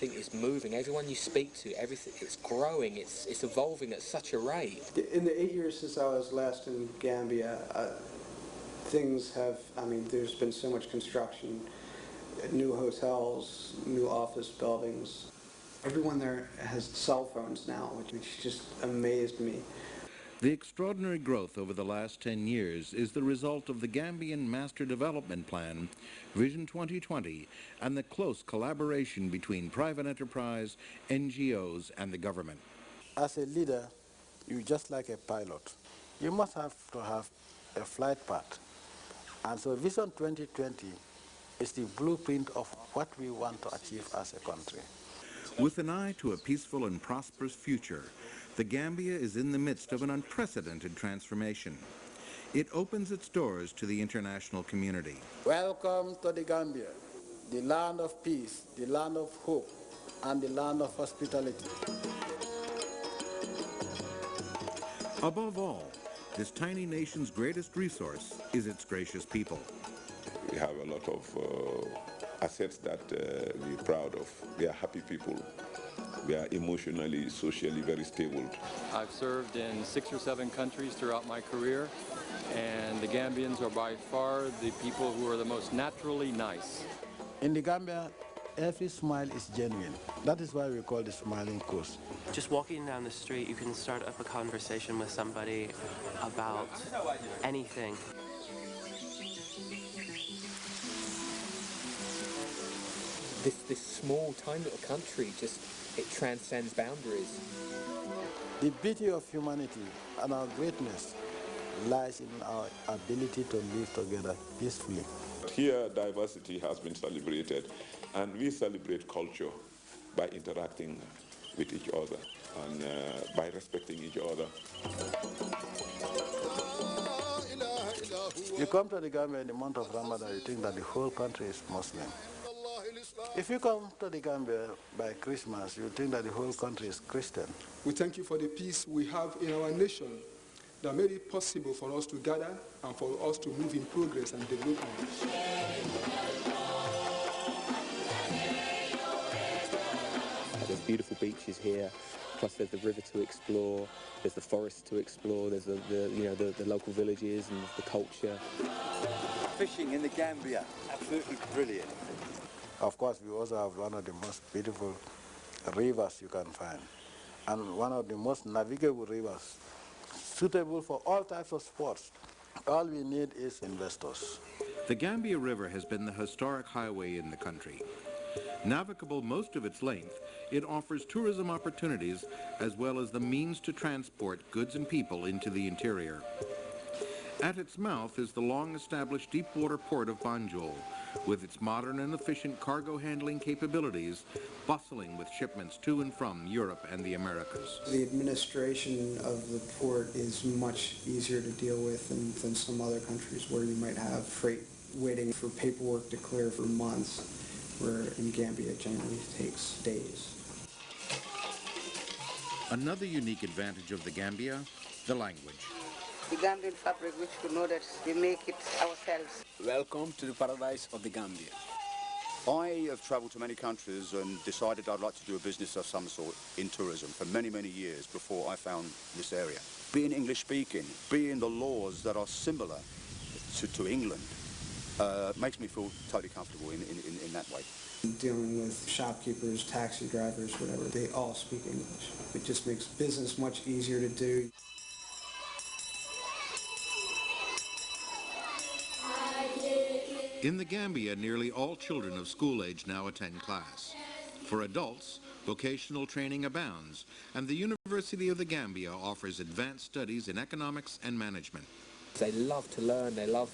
I think it's moving. Everyone you speak to, everything, it's growing, it's evolving at such a rate. In the 8 years since I was last in Gambia, things have, there's been so much construction, new hotels, new office buildings. Everyone there has cell phones now, which just amazed me. The extraordinary growth over the last 10 years is the result of the Gambian Master Development Plan, Vision 2020, and the close collaboration between private enterprise, NGOs, and the government. As a leader, you're just like a pilot. You must have to have a flight path. And so Vision 2020 is the blueprint of what we want to achieve as a country. With an eye to a peaceful and prosperous future, the Gambia is in the midst of an unprecedented transformation. It opens its doors to the international community. Welcome to the Gambia, the land of peace, the land of hope, and the land of hospitality. Above all, this tiny nation's greatest resource is its gracious people. We have a lot of assets that we're proud of. We are happy people. We are emotionally, socially very stable. I've served in 6 or 7 countries throughout my career, and the Gambians are by far the people who are the most naturally nice. In the Gambia, every smile is genuine. That is why we call the Smiling Coast. Just walking down the street, you can start up a conversation with somebody about anything. This small, tiny little country, it transcends boundaries. The beauty of humanity and our greatness lies in our ability to live together peacefully. Here, diversity has been celebrated, and we celebrate culture by interacting with each other and by respecting each other. You come to the Gambia in the month of Ramadan, you think that the whole country is Muslim. If you come to the Gambia by Christmas, you think that the whole country is Christian. We thank you for the peace we have in our nation that made it possible for us to gather and for us to move in progress and development. There's beautiful beaches here, plus there's the river to explore, there's the forest to explore, there's the local villages and the culture. Fishing in the Gambia, absolutely brilliant. Of course, we also have one of the most beautiful rivers you can find, and one of the most navigable rivers, suitable for all types of sports. All we need is investors. The Gambia River has been the historic highway in the country. Navigable most of its length, it offers tourism opportunities as well as the means to transport goods and people into the interior. At its mouth is the long-established deep-water port of Banjul, with its modern and efficient cargo handling capabilities, bustling with shipments to and from Europe and the Americas. The administration of the port is much easier to deal with than some other countries where you might have freight waiting for paperwork to clear for months, where in Gambia it generally takes days. Another unique advantage of the Gambia, the language. The Gambian fabric, which we know that we make it ourselves. Welcome to the paradise of the Gambia. I have travelled to many countries and decided I'd like to do a business of some sort in tourism for many, many years before I found this area. Being English speaking, being the laws that are similar to England, makes me feel totally comfortable in that way. Dealing with shopkeepers, taxi drivers, whatever, they all speak English. It just makes business much easier to do. In the Gambia, nearly all children of school age now attend class. For adults, vocational training abounds, and the University of the Gambia offers advanced studies in economics and management. They love to learn, they love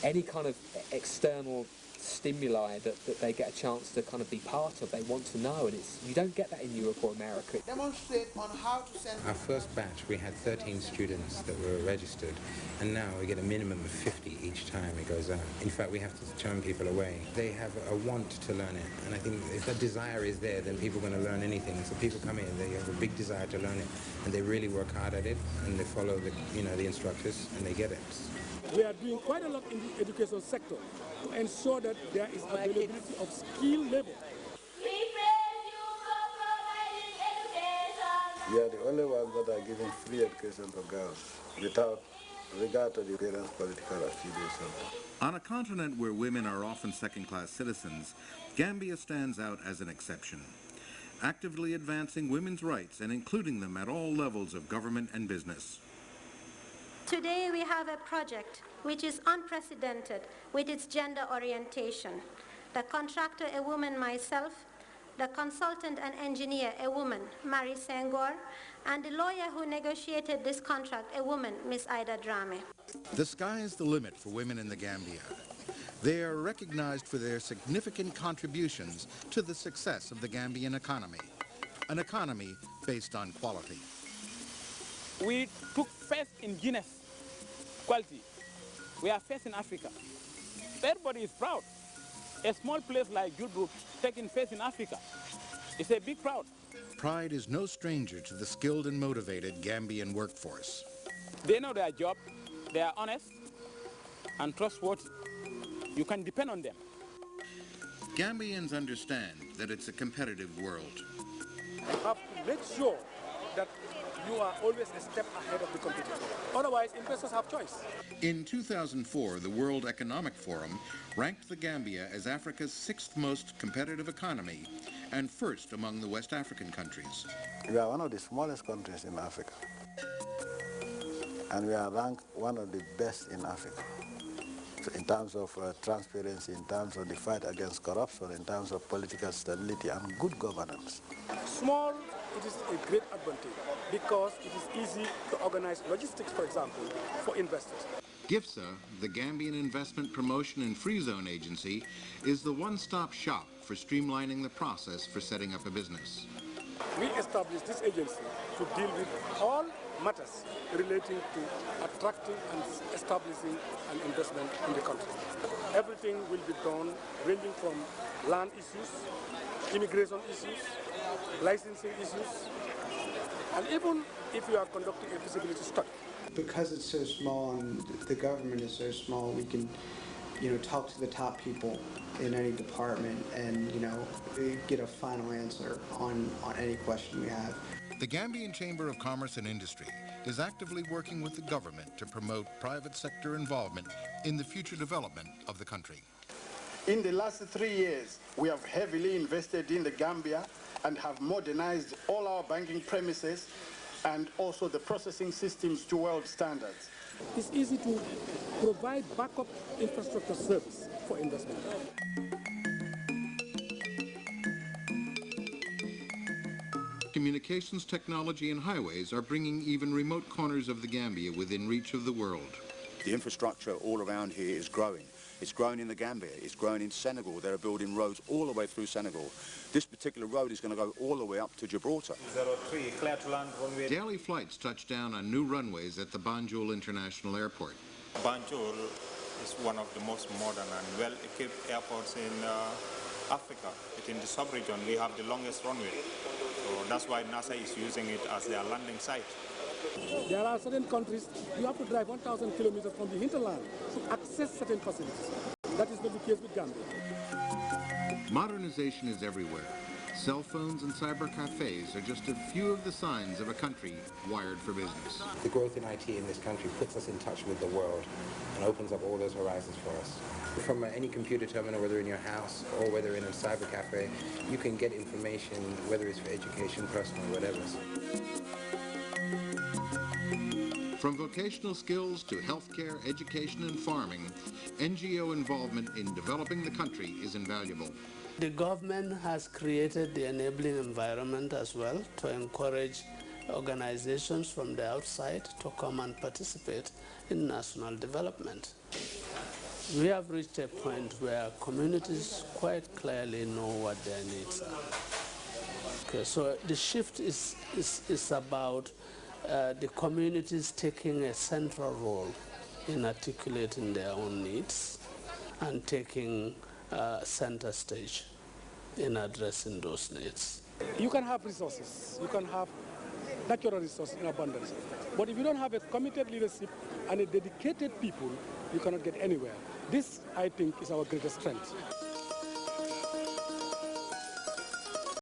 any kind of external stimuli that they get a chance to kind of be part of. They want to know, and you don't get that in Europe or America. Demonstrate on how to send. Our first batch, we had 13 students that were registered, and now we get a minimum of 50 each time it goes out. In fact, we have to turn people away. They have a want to learn it, and I think if that desire is there, then people are going to learn anything. So people come in, they have a big desire to learn it, and they really work hard at it, and they follow the instructors, and they get it. We are doing quite a lot in the education sector to ensure that there is availability of skilled labor. We are the only ones that are giving free education to girls without regard to the parents' political affiliation. On a continent where women are often second-class citizens, Gambia stands out as an exception, actively advancing women's rights and including them at all levels of government and business. Today we have a project which is unprecedented with its gender orientation. The contractor, a woman, myself, the consultant and engineer, a woman, Mary Senghor, and the lawyer who negotiated this contract, a woman, Miss Ida Drame. The sky is the limit for women in the Gambia. They are recognized for their significant contributions to the success of the Gambian economy, an economy based on quality. We took first in Guinness quality. We are first in Africa. Everybody is proud. A small place like Julbrook taking first in Africa. It's a big proud. Pride is no stranger to the skilled and motivated Gambian workforce. They know their job. They are honest and trustworthy. You can depend on them. Gambians understand that it's a competitive world. You have to make sure that you are always a step ahead of the competitor. Otherwise, investors have choice. In 2004, the World Economic Forum ranked the Gambia as Africa's 6th most competitive economy and first among the West African countries. We are one of the smallest countries in Africa, and we are ranked one of the best in Africa. So in terms of transparency, in terms of the fight against corruption, in terms of political stability and good governance. Small, it is a great advantage because it is easy to organize logistics, for example, for investors. GIFSA, the Gambian Investment Promotion and Free Zone Agency, is the one-stop shop for streamlining the process for setting up a business. We established this agency to deal with all matters relating to attracting and establishing an investment in the country. Everything will be done ranging from land issues, immigration issues, licensing issues, and even if you are conducting a feasibility study. Because it's so small and the government is so small, we can, talk to the top people in any department and, get a final answer on any question we have. The Gambian Chamber of Commerce and Industry is actively working with the government to promote private sector involvement in the future development of the country. In the last 3 years, we have heavily invested in the Gambia and have modernized all our banking premises and also the processing systems to world standards. It's easy to provide backup infrastructure service for investment. Communications technology and highways are bringing even remote corners of the Gambia within reach of the world. The infrastructure all around here is growing. It's grown in the Gambia, it's grown in Senegal. They're building roads all the way through Senegal. This particular road is going to go all the way up to Gibraltar. 03, clear to land runway. Daily flights touch down on new runways at the Banjul International Airport. Banjul is one of the most modern and well-equipped airports in Africa. Within the sub-region, we have the longest runway. So that's why NASA is using it as their landing site. There are certain countries, you have to drive 1,000 kilometers from the hinterland to access certain facilities. That is not the case with Gambia. Modernization is everywhere. Cell phones and cyber cafes are just a few of the signs of a country wired for business. The growth in IT in this country puts us in touch with the world and opens up all those horizons for us. From any computer terminal, whether in your house or whether in a cyber cafe, you can get information, whether it's for education, personal, whatever. From vocational skills to healthcare, education, and farming, NGO involvement in developing the country is invaluable. The government has created the enabling environment as well to encourage organizations from the outside to come and participate in national development. We have reached a point where communities quite clearly know what their needs are. Okay, so the shift is about the communities taking a central role in articulating their own needs and taking center stage in addressing those needs. You can have resources, you can have natural resources in abundance, but if you don't have a committed leadership and a dedicated people, you cannot get anywhere. This, I think, is our greatest strength.